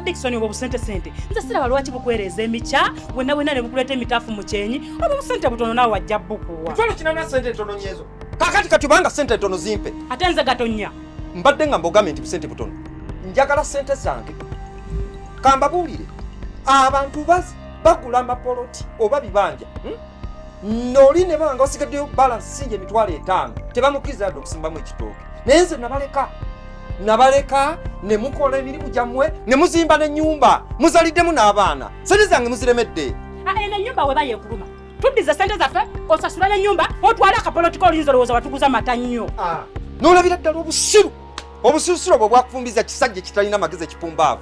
Dickson obo busente sente. Nze siraba lwaki bukwereza emicha wena ne bukuleta emitaafu mu kyenyi. Obo busente butono nawe wajja bukuwa. Falo kinana sente ntono nyezo. Kakati obanga sente ntono zimpe. Ate nze gatonya. Mbadde nga mbogambe nti busente butono. Njagala sente zange. Kamba buulire. Abantu bagula amapoloti oba bibanja. Noli ne banga osigaddeyo balance sinje emitwalo 5. Tebamukkiriza okusimbamu ekitooke. Naye nze nabaleka ne mukola emirimu gyammwe ne muzimba n'ennyumba muzaliddemu n'abaana. Sente zange muziremedde. Eno ennyumba we bayeekuluma. Tuddiza sente zaffe osasula n'ennyumba otwala akapoloti k'oluyinza olowooza watuguza mata nnyo. N'olabira ddala obusiru. Obusirusiru obwo bwakufumbiza kisajja kitalina magezi ekipumbaavu.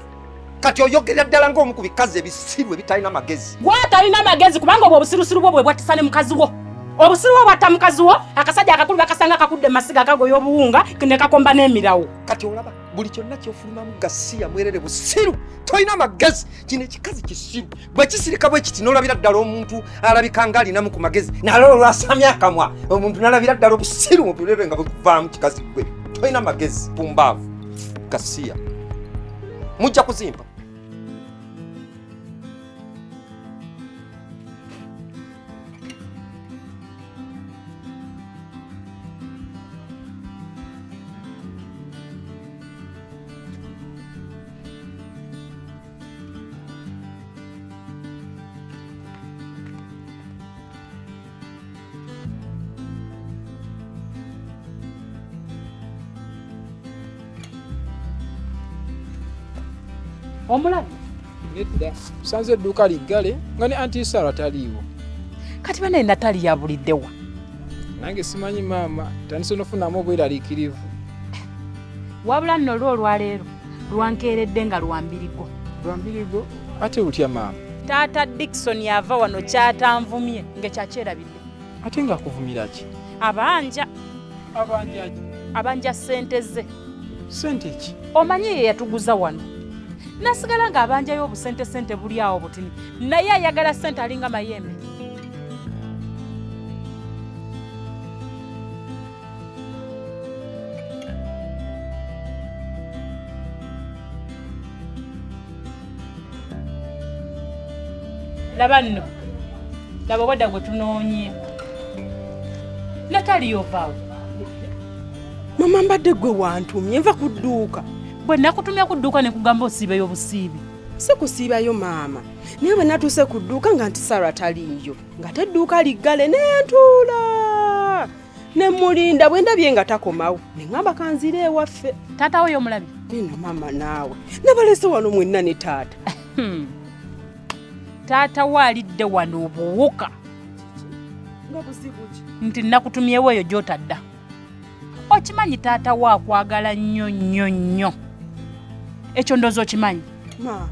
Kati oyogerera ddala ng'omu ku bikazi ebisiru ebitalina magezi. Gwatalina magezi kubanga obwo obusirusiru bwo bwe bwattisa ne mukazi wo. Obusiru bwo bwatta mukazi wo, akasajja akakulu bakasanga kakudde masiga kagoya obuwunga ne kakomba n'emirawo. Kati olaba buli kyonna ky'ofulumamu gasiya mwerere busiru. Tolina magezi. Kino ekikazi kisiru. Bwe kisirika bwe kiti n'olabira ddala omuntu alabika ng'alinamu ku magezi. Nalwo lwasamya akamwa. Omuntu n'alabira ddala obusiru mu bulere nga buvaamu kikazi gwe. Tolina magezi pumbaavu. Gasiya. Mujja kuzimba. Omulabi nedda sanze edduuka liggale nga ne anti Sarah taliiwo. kati bane Natali yabuliddewa. Nange simanyi maama tandise nofunamu obweraliikirivu. Wabula nno olwaleero lwankeeredde nga lwambirigo. Lwambirigo ate lutya maama? Taata Dickson yava wano kyatanvumye ng'ekyakyerabidde. Ate nga kuvumira ki? Abanja ki? Abanja ssente ze. Ssente ki? Omanyi ye yatuguza wano. Nasigala ng'abanjayo obusente buli awo butini. Naye ayagala ssente alinga mayembe. Laba nno. Laba wadda gwe tunoonye. Natali ovaawo. Mama mbadde gwe wantumye nva ku dduuka. Bwe nakutumya ku dduuka ne kugamba osiibeyo busiibi. Si kusiibayo maama. Naye bwe natuuse ku dduuka nga nti Sarah taliiyo. Nga tedduuka liggale nentuula. Ne mulinda bwe ndabye nga takomawo. Ne ngamba kanzire ewaffe. Taata we omulabi. Nno maama naawe. Nabalese wano mwenna ne taata. Taata waalidde wano obuwuka. Nga buzibu ki? Nti nakutumyewo eyo gy'otadda. Okimanyi taata wa akwagala nnyo. Ekyo ndowooza okimanyi. Maama.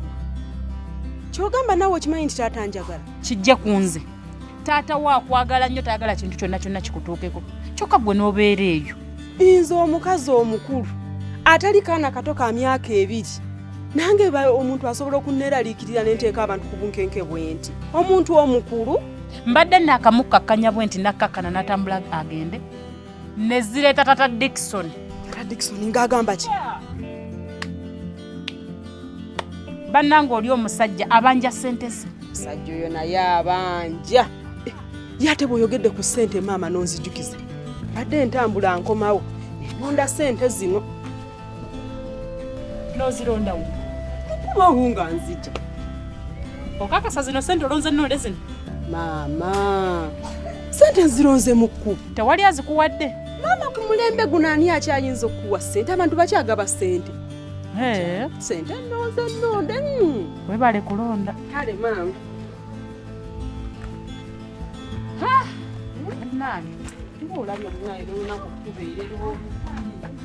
Kyogamba naawe okimanyi nti taata njagala. Kijja ku nze. Taata wa akwagala nnyo tayagala kintu kyonna kikutuukeko. Kyokka gwe n'obeera eyo. Nze omukazi omukulu. Atali kaana kato ka myaka 2. Nange omuntu asobola okunneeraliikirira n'enteeka abantu ku bunkenke bwe nti. Omuntu omukulu. Mbadde naakamukkakkanya bwe nti nakkakkana n'atambula agende. Ne zireeta taata Dickson. Taata Dickson ng'agamba ki? Bannange oli omusajja abanja ssente ze. Musajja oyo naye abanja. Yate bw'oyogedde ku ssente maama n'onzijukiza. Badde ntambula nkomawo. Nonda ssente zino. N'ozironda wo. Kubawo nga nzija. Okakasa zino ssente olonze nnole zino. Maama. Ssente nzironze mu kkubo. Tewali azikuwadde. Maama ku mulembe guno ani akyayinza okuwa ssente? Abantu bakyagaba ssente. Ssente nnonde. Webale kulonda. Kale maama. Nani? Olabye naye olunaku tubeere lwo.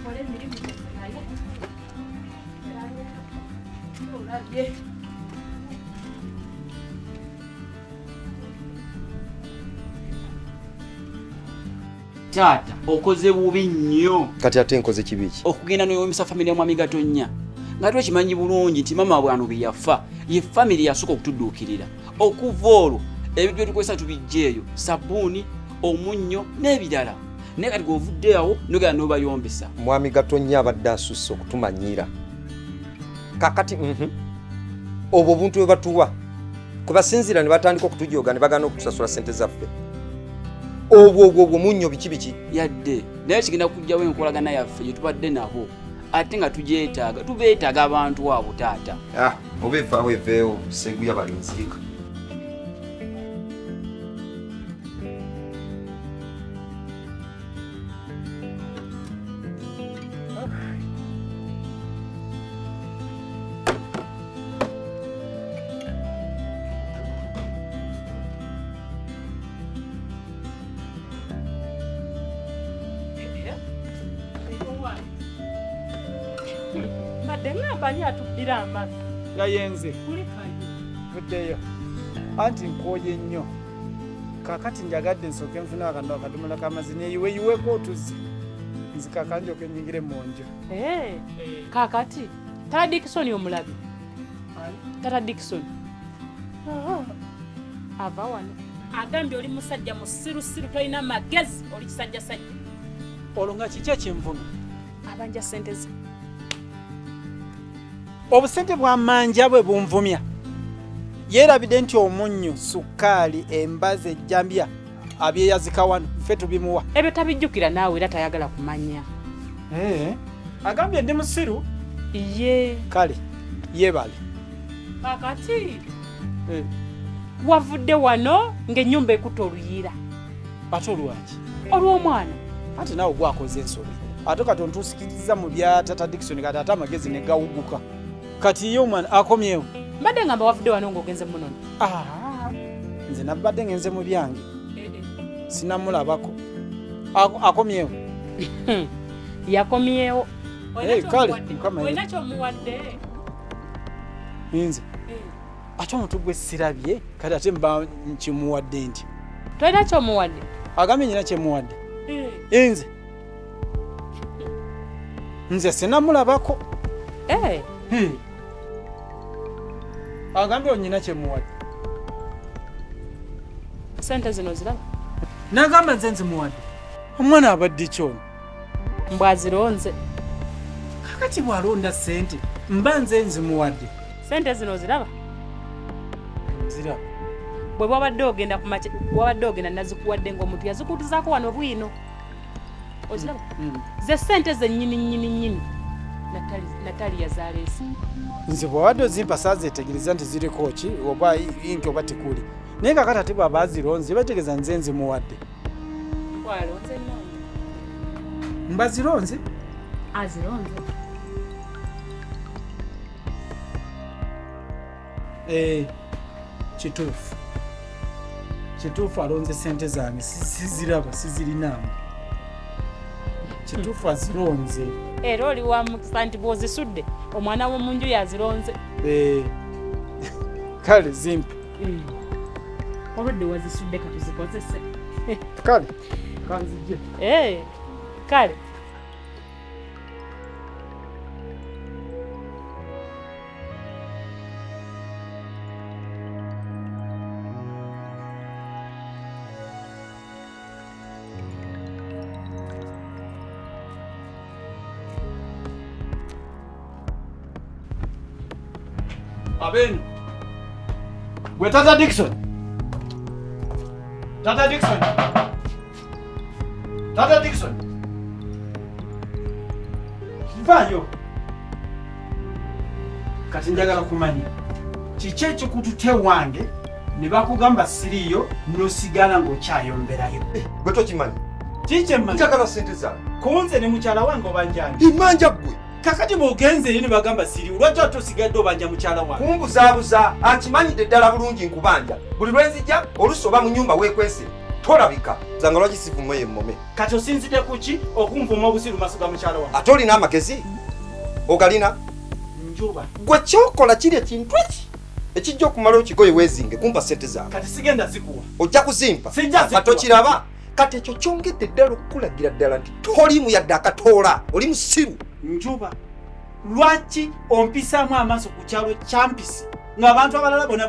Kole emirimu naye. Olabye. Taata okoze bubi nnyo. Kati ate nkoze kibi ki? Okugenda n'oyomesa family ya Mwami Gatonnya. Nga tukimanyi bulungi nti mama bwano bwe yafa ye family yasooka okutudduukirira. Okuva olwo ebintu bye tukozesa tubijjeeyo, sabbuuni, omunnyo n'ebirala. Naye kati gw'ovudde awo n'ogenda n'obayombesa. Mwami Gatonnya abadde asusse okutumanyira. Kakati obwo buntu bwe batuwa kwe basinziira ne batandika okutujooga ne bagana okutusasula ssente zaffe obwo munnyo biki yadde naye kigenda kujjawo enkolagana yaffe gye tubadde nabo ate nga tugyetaaga tubeetaaga abantu abo taata oba evaawo eveewo seguya balinziika yayenze buddeyo anti nkooye nnyo kakati njagadde nsooke nfuna akadomola k'amazzi yiweko otuzzi nzikaka njoke nyingire mu nju. Kakati Tata Dickson omulabi Tata Dickson ava wano agambye oli musajja musirusiru tolina magezi oli kisajja sajja olunga kiki ekinvuma abanja ssente ze obusente bwamanja bwe bunvumya yeerabidde nti omunnyo sukkaali embazi ejjambya abyeyazika wano ffe tubimuwa ebyo tabijjukira naawe era tayagala kumanya agambye ndi musiru ye kale yeebale kakati wavudde wano ng'ennyumba ekuta oluyira ate olwaki olw'omwana ate naawe gwakoze ensobi ate kati ontuusikiriza mu bya Tata Dickson kati ate amagezi ne gawuguka kati ye omwana akomyewo mbadde ngamba wavudde wano ng'ogenze munono nze nabadde ngenze mu byange sinamulabako akomyewo yakomyewo kale olina kyomuwadde nze ate omuntu gwe sirabye kati ate mba nkimuwadde nti tolina kyomuwadde agambye nyina kyemuwadde nze sinamulabako agambye onyina kyemuwadde sente zino ziraba nagamba nze nzimuwadde omwana abadde kyono mbwazironze kakati bwalonda sente mba nze nzimuwadde sente zino ziraba ziraba bwe wabadde ogenda wabadde ogenda nazikuwadde ng'omuntu yazikutuzaako wano bwino oziraba ze sente ze nnyini Natali yazaleesi nze bwabadde ozimpa saazetegereza nti ziriko ki oba inki oba tekuli naye kakati ate bwaba azironze bategeeza nze nzimuwadde walonze nange mba zironze azironze kituufu alonze sente zange siziraba sizirinaamu kituufu azironze era oli wa mukisa nti bw'ozisudde omwana w'omunju yazironze kale zimpe olwadde wazisudde katuzikozese kale kanzijje kale abenu gwe Tata Dickson vayo kati njagala kumanya kiki ekikutute wange ne bakugamba siriyo nosigala ng'okyayomberayo gwe tokimanyi kikyemmanyi njagala sente zange kunze ne mukyala wange obanjanje imanja ggwe kakati bw'ogenzeeyo ne bagamba siriyo lwaki ate osigadde obanja mukyala wange kumbuzaabuza akimanyidde ddala bulungi nkubanja buli lwenzija olusi oba mu nnyumba weekwese tolabika zanga lwaki sivumo yemmome kati osinzidde ku ki okunvuma obusiru maaso ga mukyala wange ate olina amagezi ogalina njuba gwe kyokola kiri ekintu eki ekijja okumala okigoye weezinge kumpa sente zange kati sigenda zikuwa ojja kuzimpa kati okiraba kati ekyo kyongedde ddala okukulagira ddala nti toliimu yadde akatoola oli musiru njuba lwaki ompisaamu amaaso ku kyalo kyampisi ng'abantu abalala bonna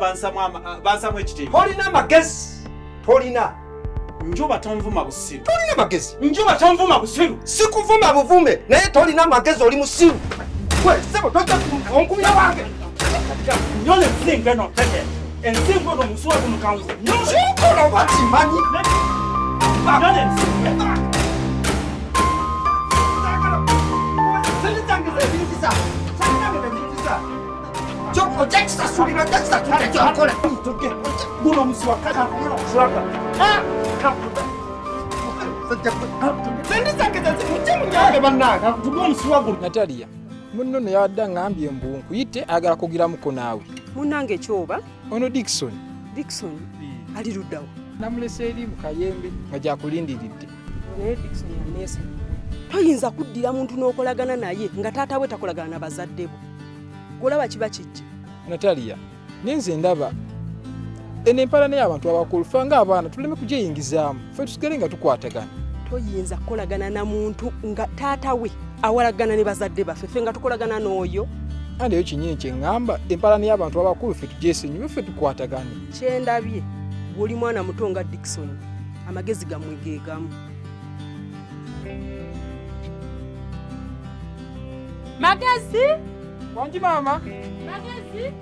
bansamu ekitebe tolina magezi tolina njuba tonvuma busiru tolina magezi njuba tonvuma busiru sikuvuma buvume naye tolina magezi oli musiru gwe sebo tojja onkubira wange Nyole msinga no tete. Ensingo no muswa kumukangu. Singo no bati manyi. Nyole msinga. Joko Dexter subira Dexter tutakole. Buno muswa kana muswaka. Natalia munno ne yawadde ngambye mbu nkuyite agala kugiramuko naawe. Munnange kyoba Ono Dickson Dickson ali luddawo. namulese eri mu kayembe nga gyakulindiridde. Naye Dickson yaneesa. Toyinza kuddira muntu n'okolagana naye nga taata we takolagana na bazadde bo. Golaba kiba kijja. Natalia nenze ndaba eno empalana y'abantu abakulu ffe ng'abaana tuleme kugyeyingizaamu ffe tusigale nga tukwatagana. Toyinza kukolagana na muntu nga taata we awalagana ne bazadde baffe ffe nga tukolagana n'oyo. Andi eyo kinyini kye ŋŋamba empalana y'abantu abakulu ffe tugyesenyiwe ffe tukwatagane. Kyendabye bw'oli mwana muto nga Dickson amagezi gammwe ge gamu. Magezi? Wangi maama. Magezi?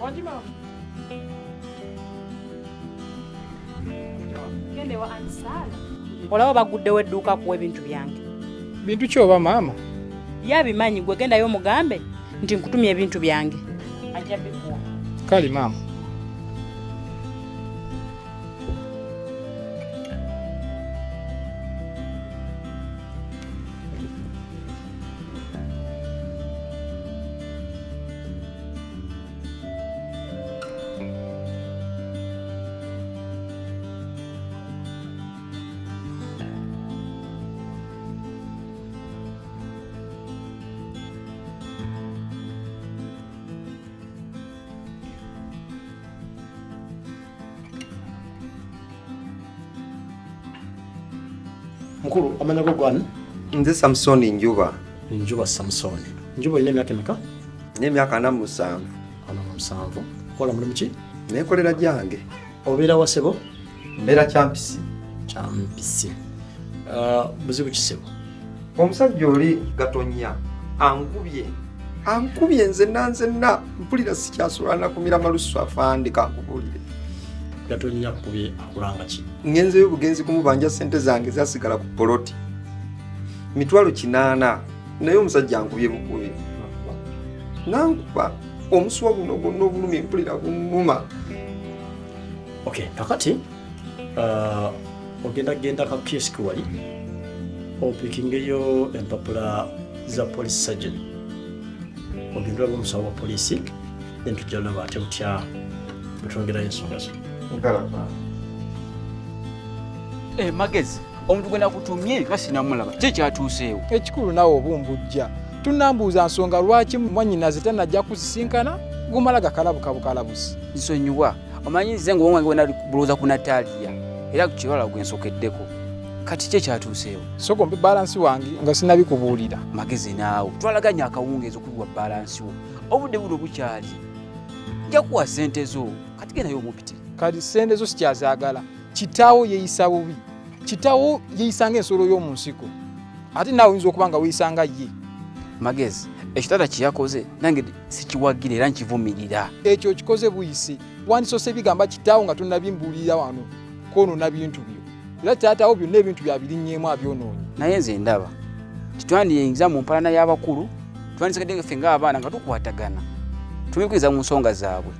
Wangi maama. Gende wa ansala. Olaba baguddewo edduuka kuwa ebintu byange. Bintu ki oba maama? Yabimanyi gwe gendayo mugambe nti nkutumye ebintu byange. Ajja bikuwa. Kale maama. Mkulu, amanya go gwani? Nze Samsoni Njuba. Njuba Samsoni. Njuba ine myaka emeka? N'emyaka 47. Ana 7. Kola mulimu ki? Nekolera gyange. Obeera wa sebo? Mbeera Kyampisi. Kyampisi. Buzibu ki sebo? Omusajja oli Gatonnya ankubye nzenna mpulira sikyasobola nakumira malusu afande kankubulire. Gatonnya akubye akulanga ki? Ngenzeyo bugenzi kumubanja sente zange zasigala ku poloti. Mitwalo 8 naye omusajja ankubye bukubi. Nankuba omuswa guno gonna obulumi mpulira gumuma. Okay, kakati ogenda ka kioski wali opikingeyo empapula za police surgeon ogendera omusawo wa polisi then tujjala bate butya butongera ensonga zo. Magezi omuntu gwe nakutumye nga sinamulaba kye kyatuuseewo. Ekikulu naawe obumbujja tunambuuza nsonga lwaki mwannyinaze tanajja kuzisinkana gumala gakalabuka bukalabusi. Nsonyiwa omanyi nze ng'omwange we nali bulooza ku Natalia era ku kirwala gwe nsokeddeko kati kye kyatuuseewo. Sogombe balansi wange nga sinabikubuulira. Magezi naawe twalaganya akawungeezi okuliwa balansi wo obudde buno bukyali nja kuwa ssente zo kati gendayo omupiti. Kati ssente zo sikyazaagala kitaawo yeeyisa bubi kitaawo yeeyisa ng'ensolo y'omu nsiko ate naawe oyinza okuba nga weeyisanga ye. Magezi ekitata kye yakoze nange sikiwagira era nkivumirira. Ekyo kikoze buyisi wandisose bigamba kitaawo nga tonnabimbuulira wano kwonoona bintu byo era taataawo byonna ebintu byabirinnyeemu abyonoonyi. Naye nze ndaba titwandiyingiza mu mpalana y'abakulu twandisekedde ffe ng'abaana nga tukwatagana tumikiriza mu nsonga zaabwe.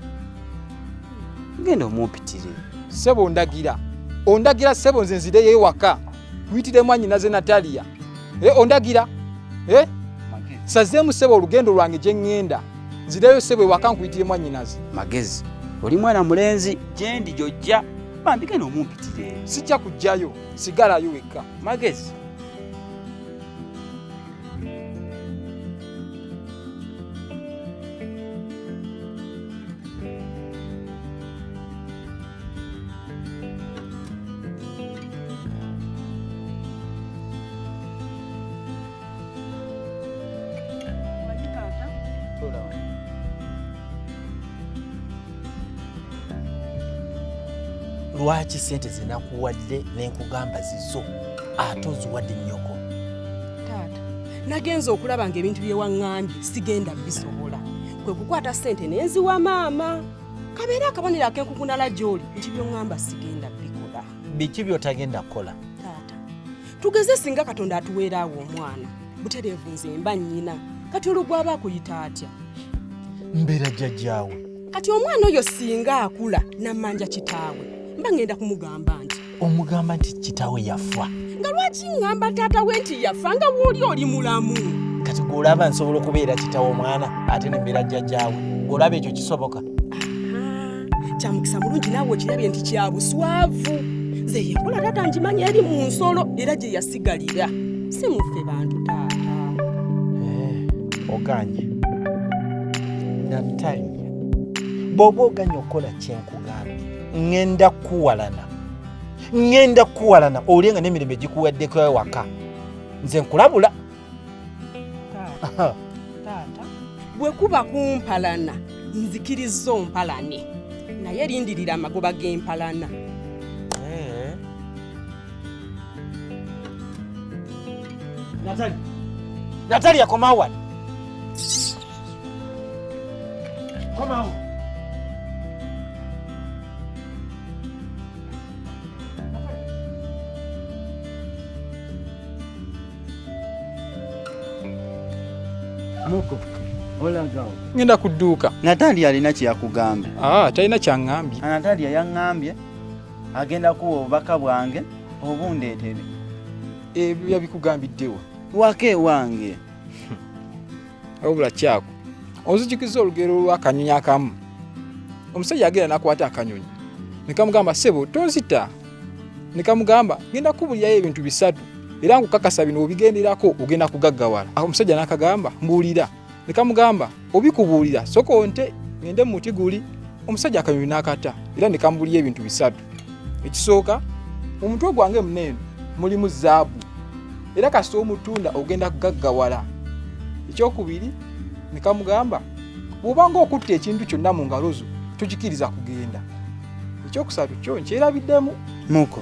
Genda omumpitire. Sebo ondagira sebo nze nzireyo ewaka kuyitire mwannyinaze Natalia. Ondagira sazeemu sebo olugendo lwange gye ŋŋenda nzireyo sebo ewaka nkuyitire mwannyinaze. Magezi oli mwana mulenzi gye ndi gy'ojja bambi genda omumpitire. Sijja kujjayo sigalayo wekka. Magezi lwaki sente zenakuwadde nenkugamba zizo ate oziwadde nnyoko? Taata nagenza okulaba ng'ebintu bye waŋŋambye sigenda bisobola kwe kukwata ssente nenziwa maama kabeera akabonero ak'enkukunala gy'oli nti by'oŋŋamba sigenda bikola. Biki by'otagenda kukola? Taata tugeze singa Katonda atuweera awo omwana butereevu nze mba nnyina kati olwo gw'aba akuyita atya? Mbeera jjajjaawe. Kati omwana oyo singa akula nammanja kitaawe mba ngenda kumugamba nti Omugamba nti kitaawe yafa. nga lwaki ŋŋamba taata we nti yafa nga bw'oli oli mulamu? Kati gw'olaba nsobola okubeera kitaawe omwana ate ne mbeera jjajjaawe. Gw'olaba ekyo kisoboka? Kyamukisa mulungi naawe okirabye nti kya buswavu. Nze yekola taata ngimanyi eri mu nsolo era gye yasigalira. Si muffe bantu taata. Oganye. Natalia. Bw'oba oganye okukola kyenkugambye ŋŋenda kuwalana olenga n'emirembe gikuwaddeko ewaka. Nze nkulabula. Taata bwe kuba kumpalana nzikiriza ompalane naye lindirira amagoba g'empalana. Natalia komawo wano. Komawo. Muko olagawo ngenda ku dduuka. Natalia alina kye yakugambye. Talina kyaŋŋambye. Natalia yaŋŋambye agenda kuwa obubaka bwange obundeetere. Ebyo yabikugambiddewa? Waka ewange. Wabula kyako onzijukiza olugero lw'akanyonyi akamu. Omusajja agenda nakwata akanyonyi nekamugamba ssebo tonzita, nekamugamba genda kubulirayo ebintu 3 era nkukakasa bino obigenderako ogenda kugaggawala. Omusajja nakagamba mbuulira, nekamugamba obikubuulira soko nte ngende mu muti guli. Omusajja akanyonyi nakata era nekambuulira ebintu 3. Ekisooka omutwe gwange munene mulimu zaabu era kasita omutunda ogenda kugaggawala. Ekyokubiri nekamugamba bw'obanga okutta ekintu kyonna mu ngalo zo tokikiriza kugenda. Ekyokusatu kyo nkyerabiddemu. Muko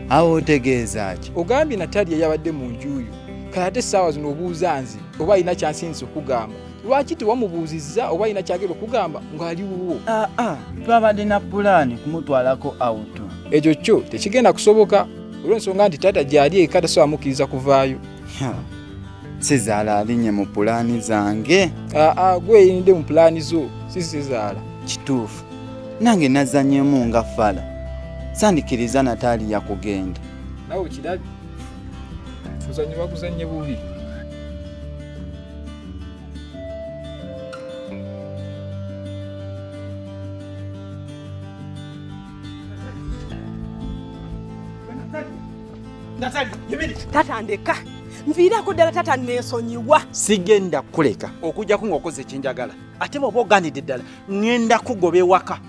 awo otegeeza ki? Ogambye Natalia yabadde mu njuuyo kale ate essaawa zino obuuza nze oba alina kyansinza okugamba. Lwaki tewamubuuzizza oba alina kyagenda okugamba ng'ali wuwo? Twabadde na pulaani kumutwalako awuto. Ekyo kyo tekigenda kusoboka olw'ensonga nti taata gy'ali eka tasobola mukkiriza kuvaayo. Sezaala alinye mu pulaani zange. Gwe yeyinidde mu pulaani zo si Sezaala. Kituufu nange nazanyemu nga fala sandikiriza Natalia kugenda. Nawe kirabye kuzannya baguzannye bubi. Taata ndeka nviirako ddala taata neesonyiwa. Sigenda kuleka okujjako ng'okoze ekyenjagala ate bw'oba oganidde ddala ŋŋenda kugoba ewaka